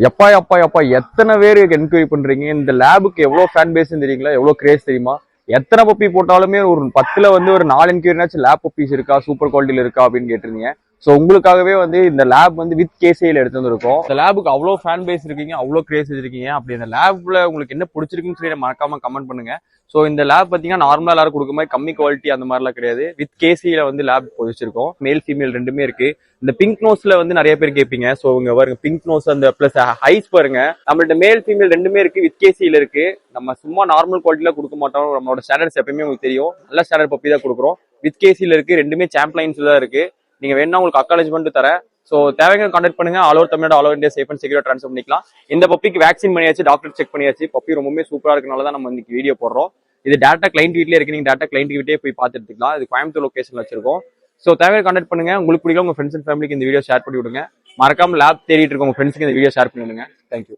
எப்பா எப்பா எப்பா எத்தனை பேர் என்கொயரி பண்றீங்க? இந்த லேபுக்கு எவ்வளவு ஃபேன் பேஸ் தெரியுங்களா? எவ்வளவு கிரேஸ் தெரியுமா? எத்தனை பப்பி போட்டாலுமே ஒரு 10ல வந்து ஒரு 4 என்கொயரினாச்சும் லேப் பப்பீஸ் இருக்கா, சூப்பர் குவாலிட்டியில இருக்கா அப்படின்னு கேட்டிருந்தீங்க. ஸோ உங்களுக்காகவே வந்து இந்த லேப் வந்து வித் கேசியில் எடுத்து வந்திருக்கோம். இந்த லேபுக்கு அவ்வளோ ஃபேன் பேஸ் இருக்கீங்க, அவ்வளோ கிரேஸ் இருக்கீங்க. அப்படி இந்த லேப்ல உங்களுக்கு என்ன பிடிச்சிருக்குன்னு சொல்லி மறக்காம கமெண்ட் பண்ணுங்க. ஸோ இந்த லேப் பார்த்தீங்கன்னா நார்மலா எல்லாரும் கொடுக்க மாதிரி கம்மி குவாலிட்டி அந்த மாதிரிலாம் கிடையாது. வித் கேசியில வந்து லேப் வச்சிருக்கோம். மேல் ஃபீமேல் ரெண்டுமே இருக்கு. இந்த பிங்க் நோஸ்ல வந்து நிறைய பேர் கேட்பீங்க. ஸோ இங்க பாருங்க பிங்க் நோஸ் அந்த பிளஸ் ஹைஸ் பாருங்க. நம்மள்ட்ட மேல் ஃபீமேல் ரெண்டுமே இருக்கு. வித் கேசியில இருக்கு. நம்ம சும்மா நார்மல் குவாலிட்டியில கொடுக்க மாட்டோம். நம்மளோட ஸ்டாண்டர்ட்ஸ் எப்பயுமே உங்களுக்கு தெரியும். நல்ல ஸ்டாண்டர்ட் பப்பி தான் கொடுக்குறோம். வித் கேசியில இருக்கு. ரெண்டுமே சாம்பிளைன்ஸ் தான் இருக்கு. நீங்க வேணா உங்களுக்கு அக்காலேஜ்மெண்ட் தரேன். ஸோ தேவையான கான்டாக்ட் பண்ணுங்க. All over Tamil Nadu, all over India safe and செக்யூரா ட்ரான்ஸ்ஃபர் பண்ணிக்கலாம். இந்த பப்பிக்கு வேக்சின் பண்ணியாச்சு, டாக்டர் செக் பண்ணியாச்சு. பப்பி ரொம்பவே சூப்பரா இருக்கனால தான் நம்ம இன்னைக்கு வீடியோ போடுறோம். இது டேரக்டா கிளைண்ட் வீட்லயே இருக்கு. நீங்க டேரக்டா கிளைண்ட் வீட்லயே போய் பார்த்து எடுத்துக்கலாம். இது கோயம்புத்தூர் லொகேஷன்ல வச்சிருக்கோம். ஸோ தேவையான கான்டாக்ட் பண்ணுங்க. உங்களுக்கு பிடிக்கும் உங்க ஃப்ரெண்ட்ஸ் அண்ட் ஃபேமிலிக்கு இந்த வீடியோ ஷேர் பண்ணி விடுங்க. மறக்காம லேப் தேடிட்டு இருக்க உங்க ஃப்ரெண்ட்ஸ்க்கு இந்த வீடியோ ஷேர் பண்ணி விடுங்க. தேங்க்யூ.